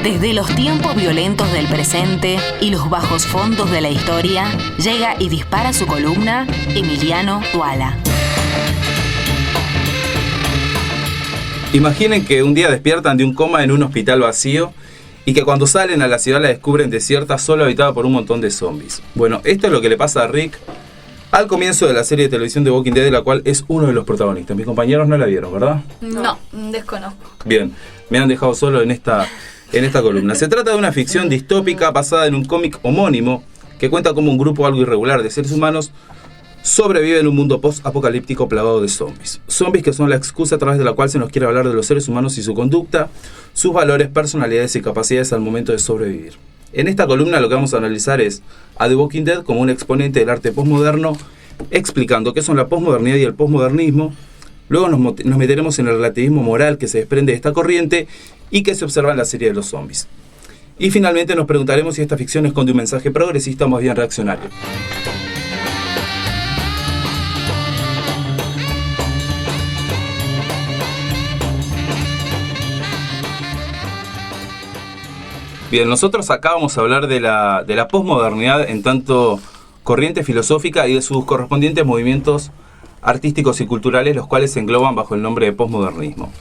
Desde los tiempos violentos del presente y los bajos fondos de la historia, llega y dispara su columna Emiliano Tuala. Imaginen que un día despiertan de un coma en un hospital vacío y que cuando salen a la ciudad la descubren desierta, solo habitada por un montón de zombies. Bueno, esto es lo que le pasa a Rick al comienzo de la serie de televisión de Walking Dead, de la cual es uno de los protagonistas. Mis compañeros no la vieron, ¿verdad? No, desconozco. Bien, me han dejado solo en esta columna. Se trata de una ficción distópica basada en un cómic homónimo que cuenta cómo un grupo algo irregular de seres humanos sobrevive en un mundo post-apocalíptico plagado de zombies. Zombies que son la excusa a través de la cual se nos quiere hablar de los seres humanos y su conducta, sus valores, personalidades y capacidades al momento de sobrevivir. En esta columna lo que vamos a analizar es a The Walking Dead como un exponente del arte postmoderno, explicando qué son la postmodernidad y el postmodernismo. Luego nos meteremos en el relativismo moral que se desprende de esta corriente y que se observa en la serie de los zombies. Y finalmente nos preguntaremos si esta ficción esconde un mensaje progresista o más bien reaccionario. Bien, nosotros acá vamos a hablar de la posmodernidad en tanto corriente filosófica y de sus correspondientes movimientos artísticos y culturales, los cuales se engloban bajo el nombre de posmodernismo.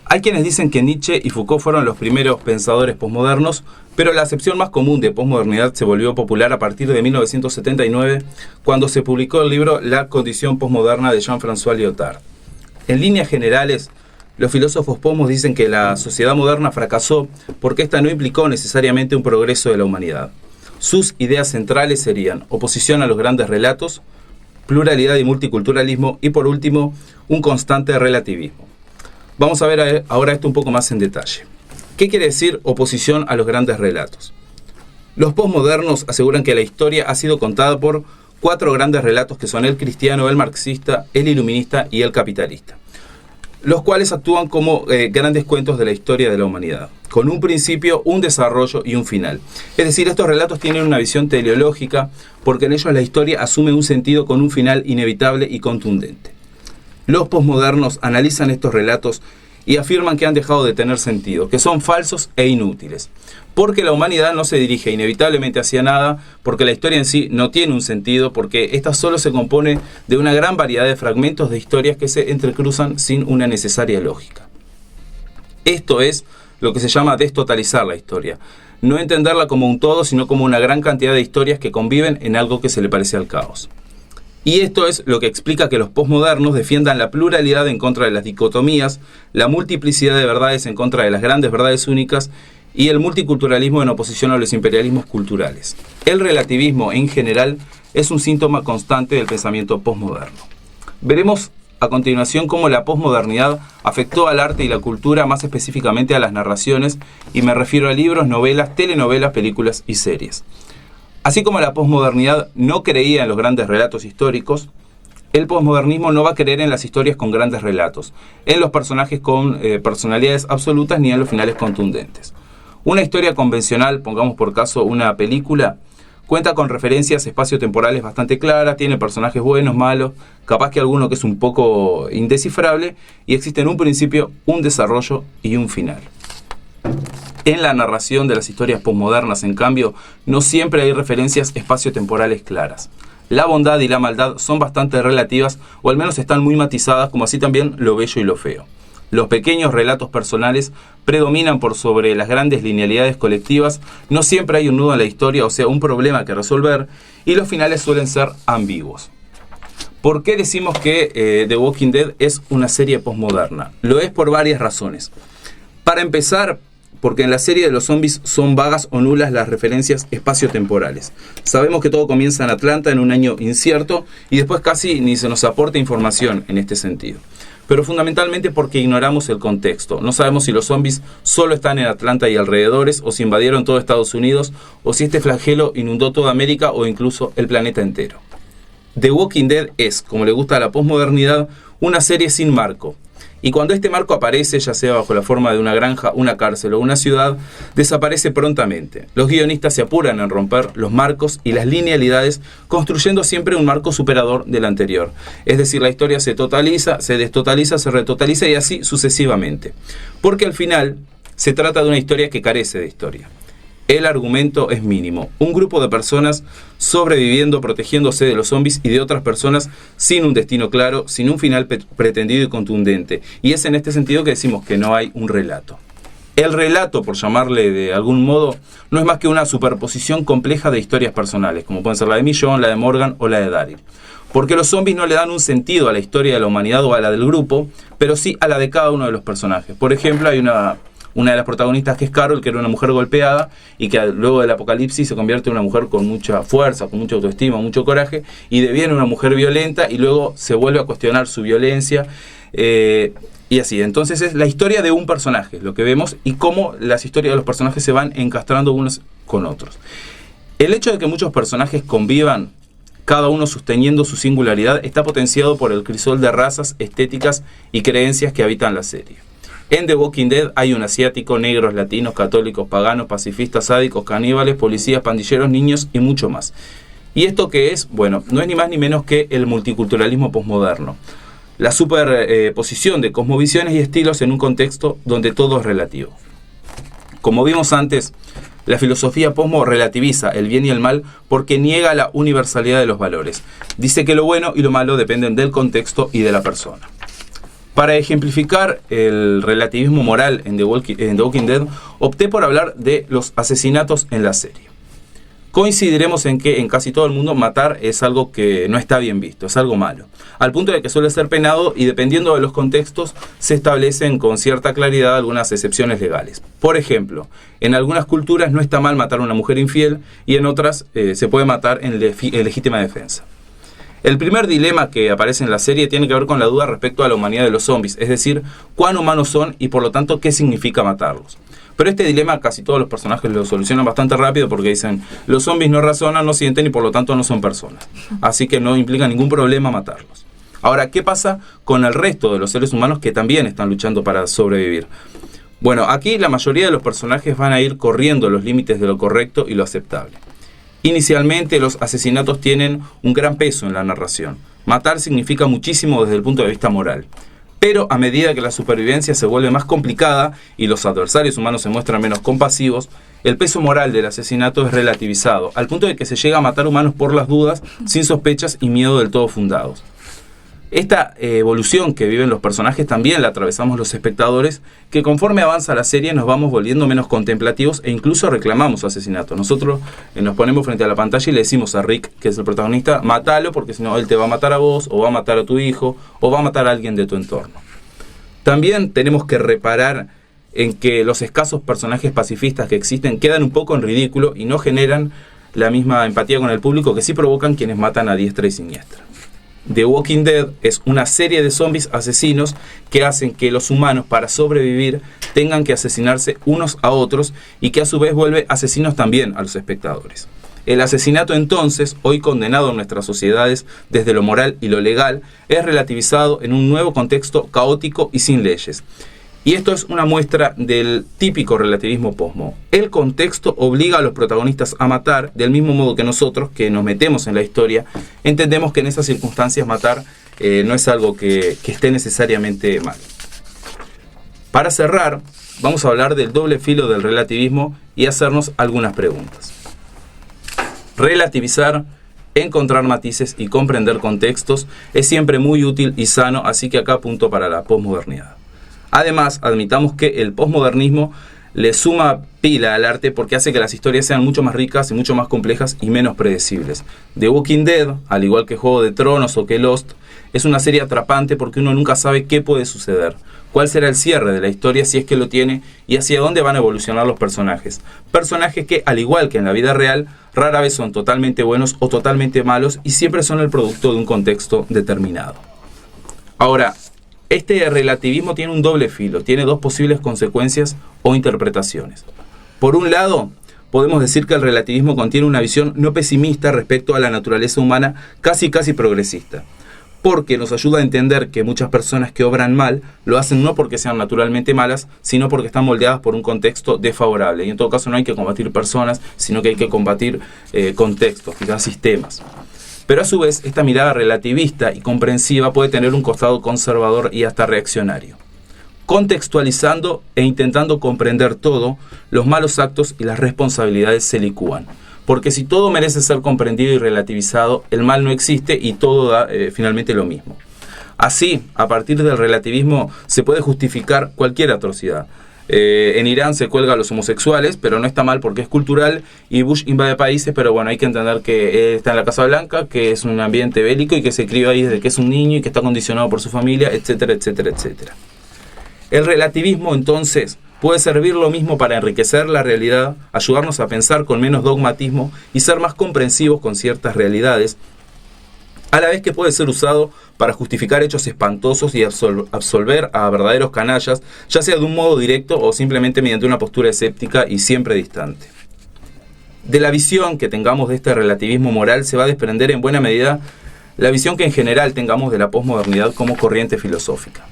Hay quienes dicen que Nietzsche y Foucault fueron los primeros pensadores posmodernos, pero la acepción más común de posmodernidad se volvió popular a partir de 1979, cuando se publicó el libro La condición posmoderna de Jean-François Lyotard. En líneas generales, los filósofos posmos dicen que la sociedad moderna fracasó porque esta no implicó necesariamente un progreso de la humanidad. Sus ideas centrales serían oposición a los grandes relatos, pluralidad y multiculturalismo y, por último, un constante relativismo. Vamos a ver ahora esto un poco más en detalle. ¿Qué quiere decir oposición a los grandes relatos? Los posmodernos aseguran que la historia ha sido contada por 4 grandes relatos que son el cristiano, el marxista, el iluminista y el capitalista, los cuales actúan como grandes cuentos de la historia de la humanidad, con un principio, un desarrollo y un final. Es decir, estos relatos tienen una visión teleológica, porque en ellos la historia asume un sentido con un final inevitable y contundente. Los posmodernos analizan estos relatos y afirman que han dejado de tener sentido, que son falsos e inútiles, porque la humanidad no se dirige inevitablemente hacia nada, porque la historia en sí no tiene un sentido, porque esta solo se compone de una gran variedad de fragmentos de historias que se entrecruzan sin una necesaria lógica. Esto es lo que se llama destotalizar la historia, no entenderla como un todo, sino como una gran cantidad de historias que conviven en algo que se le parece al caos. Y esto es lo que explica que los posmodernos defiendan la pluralidad en contra de las dicotomías, la multiplicidad de verdades en contra de las grandes verdades únicas y el multiculturalismo en oposición a los imperialismos culturales. El relativismo en general es un síntoma constante del pensamiento posmoderno. Veremos a continuación cómo la posmodernidad afectó al arte y la cultura, más específicamente a las narraciones, y me refiero a libros, novelas, telenovelas, películas y series. Así como la posmodernidad no creía en los grandes relatos históricos, el posmodernismo no va a creer en las historias con grandes relatos, en los personajes con personalidades absolutas ni en los finales contundentes. Una historia convencional, pongamos por caso una película, cuenta con referencias espaciotemporales bastante claras, tiene personajes buenos, malos, capaz que alguno que es un poco indescifrable, y existen un principio, un desarrollo y un final. En la narración de las historias posmodernas, en cambio, no siempre hay referencias espaciotemporales claras. La bondad y la maldad son bastante relativas, o al menos están muy matizadas, como así también lo bello y lo feo. Los pequeños relatos personales predominan por sobre las grandes linealidades colectivas, no siempre hay un nudo en la historia, o sea, un problema que resolver, y los finales suelen ser ambiguos. ¿Por qué decimos que The Walking Dead es una serie posmoderna? Lo es por varias razones. Para empezar, porque en la serie de los zombies son vagas o nulas las referencias espaciotemporales. Sabemos que todo comienza en Atlanta en un año incierto y después casi ni se nos aporta información en este sentido. Pero fundamentalmente porque ignoramos el contexto. No sabemos si los zombies solo están en Atlanta y alrededores, o si invadieron todo Estados Unidos, o si este flagelo inundó toda América o incluso el planeta entero. The Walking Dead es, como le gusta a la posmodernidad, una serie sin marco. Y cuando este marco aparece, ya sea bajo la forma de una granja, una cárcel o una ciudad, desaparece prontamente. Los guionistas se apuran en romper los marcos y las linealidades, construyendo siempre un marco superador del anterior. Es decir, la historia se totaliza, se destotaliza, se retotaliza y así sucesivamente. Porque al final se trata de una historia que carece de historia. El argumento es mínimo. Un grupo de personas sobreviviendo, protegiéndose de los zombies y de otras personas sin un destino claro, sin un final pretendido y contundente. Y es en este sentido que decimos que no hay un relato. El relato, por llamarle de algún modo, no es más que una superposición compleja de historias personales, como pueden ser la de Millón, la de Morgan o la de Daryl. Porque los zombies no le dan un sentido a la historia de la humanidad o a la del grupo, pero sí a la de cada uno de los personajes. Por ejemplo, hay una de las protagonistas que es Carol, que era una mujer golpeada y que luego del apocalipsis se convierte en una mujer con mucha fuerza, con mucha autoestima, mucho coraje, y deviene una mujer violenta y luego se vuelve a cuestionar su violencia y así. Entonces es la historia de un personaje, lo que vemos, y cómo las historias de los personajes se van encastrando unos con otros. El hecho de que muchos personajes convivan, cada uno sosteniendo su singularidad, está potenciado por el crisol de razas, estéticas y creencias que habitan la serie. En The Walking Dead hay un asiático, negros, latinos, católicos, paganos, pacifistas, sádicos, caníbales, policías, pandilleros, niños y mucho más. ¿Y esto qué es? Bueno, no es ni más ni menos que el multiculturalismo posmoderno. La superposición de cosmovisiones y estilos en un contexto donde todo es relativo. Como vimos antes, la filosofía posmo relativiza el bien y el mal porque niega la universalidad de los valores. Dice que lo bueno y lo malo dependen del contexto y de la persona. Para ejemplificar el relativismo moral en The Walking Dead, opté por hablar de los asesinatos en la serie. Coincidiremos en que en casi todo el mundo matar es algo que no está bien visto, es algo malo, al punto de que suele ser penado y dependiendo de los contextos se establecen con cierta claridad algunas excepciones legales. Por ejemplo, en algunas culturas no está mal matar a una mujer infiel y en otras se puede matar en legítima defensa. El primer dilema que aparece en la serie tiene que ver con la duda respecto a la humanidad de los zombies, es decir, cuán humanos son y por lo tanto qué significa matarlos. Pero este dilema casi todos los personajes lo solucionan bastante rápido porque dicen, los zombies no razonan, no sienten y por lo tanto no son personas. Así que no implica ningún problema matarlos. Ahora, ¿qué pasa con el resto de los seres humanos que también están luchando para sobrevivir? Bueno, aquí la mayoría de los personajes van a ir corriendo los límites de lo correcto y lo aceptable. Inicialmente los asesinatos tienen un gran peso en la narración. Matar significa muchísimo desde el punto de vista moral. Pero a medida que la supervivencia se vuelve más complicada y los adversarios humanos se muestran menos compasivos, el peso moral del asesinato es relativizado, al punto de que se llega a matar humanos por las dudas, sin sospechas y miedo del todo fundados. Esta evolución que viven los personajes también la atravesamos los espectadores, que conforme avanza la serie nos vamos volviendo menos contemplativos e incluso reclamamos asesinato. Nosotros nos ponemos frente a la pantalla y le decimos a Rick, que es el protagonista, mátalo porque si no él te va a matar a vos, o va a matar a tu hijo, o va a matar a alguien de tu entorno. También tenemos que reparar en que los escasos personajes pacifistas que existen quedan un poco en ridículo y no generan la misma empatía con el público que sí provocan quienes matan a diestra y siniestra. The Walking Dead es una serie de zombies asesinos que hacen que los humanos para sobrevivir tengan que asesinarse unos a otros y que a su vez vuelve asesinos también a los espectadores. El asesinato entonces, hoy condenado en nuestras sociedades desde lo moral y lo legal, es relativizado en un nuevo contexto caótico y sin leyes. Y esto es una muestra del típico relativismo posmo. El contexto obliga a los protagonistas a matar, del mismo modo que nosotros, que nos metemos en la historia, entendemos que en esas circunstancias matar no es algo que esté necesariamente mal. Para cerrar, vamos a hablar del doble filo del relativismo y hacernos algunas preguntas. Relativizar, encontrar matices y comprender contextos es siempre muy útil y sano, así que acá apunto para la posmodernidad. Además, admitamos que el posmodernismo le suma pila al arte porque hace que las historias sean mucho más ricas y mucho más complejas y menos predecibles. The Walking Dead, al igual que Juego de Tronos o que Lost, es una serie atrapante porque uno nunca sabe qué puede suceder, cuál será el cierre de la historia si es que lo tiene y hacia dónde van a evolucionar los personajes. Personajes que, al igual que en la vida real, rara vez son totalmente buenos o totalmente malos y siempre son el producto de un contexto determinado. Ahora, este relativismo tiene un doble filo, tiene dos posibles consecuencias o interpretaciones. Por un lado, podemos decir que el relativismo contiene una visión no pesimista respecto a la naturaleza humana, casi progresista, porque nos ayuda a entender que muchas personas que obran mal lo hacen no porque sean naturalmente malas, sino porque están moldeadas por un contexto desfavorable. Y en todo caso no hay que combatir personas, sino que hay que combatir contextos, quizás sistemas. Pero a su vez, esta mirada relativista y comprensiva puede tener un costado conservador y hasta reaccionario. contextualizando e intentando comprender todo, los malos actos y las responsabilidades se licúan. Porque si todo merece ser comprendido y relativizado, el mal no existe y todo da finalmente lo mismo. Así, a partir del relativismo se puede justificar cualquier atrocidad. En Irán se cuelga a los homosexuales, pero no está mal porque es cultural, y Bush invade países, pero bueno, hay que entender que él está en la Casa Blanca, que es un ambiente bélico y que se crió ahí desde que es un niño y que está condicionado por su familia, etcétera, etcétera, etcétera. El relativismo, entonces, puede servir lo mismo para enriquecer la realidad, ayudarnos a pensar con menos dogmatismo y ser más comprensivos con ciertas realidades, a la vez que puede ser usado para justificar hechos espantosos y absolver a verdaderos canallas, ya sea de un modo directo o simplemente mediante una postura escéptica y siempre distante. De la visión que tengamos de este relativismo moral se va a desprender en buena medida la visión que en general tengamos de la posmodernidad como corriente filosófica.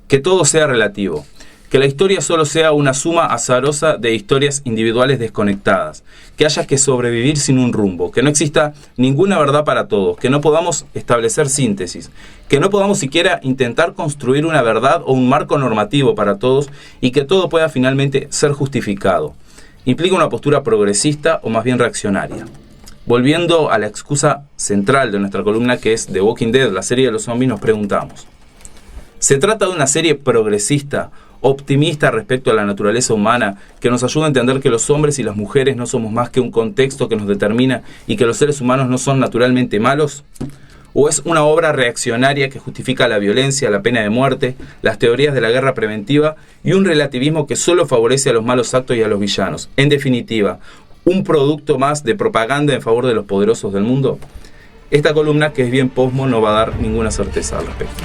Que todo sea relativo, que la historia solo sea una suma azarosa de historias individuales desconectadas, que haya que sobrevivir sin un rumbo, que no exista ninguna verdad para todos, que no podamos establecer síntesis, que no podamos siquiera intentar construir una verdad o un marco normativo para todos y que todo pueda finalmente ser justificado. Implica una postura progresista o más bien reaccionaria. Volviendo a la excusa central de nuestra columna, que es The Walking Dead, la serie de los zombies, nos preguntamos: ¿se trata de una serie progresista, optimista respecto a la naturaleza humana, que nos ayuda a entender que los hombres y las mujeres no somos más que un contexto que nos determina y que los seres humanos no son naturalmente malos? ¿O es una obra reaccionaria que justifica la violencia, la pena de muerte, las teorías de la guerra preventiva y un relativismo que solo favorece a los malos actos y a los villanos? En definitiva, ¿un producto más de propaganda en favor de los poderosos del mundo? Esta columna, que es bien posmo, no va a dar ninguna certeza al respecto.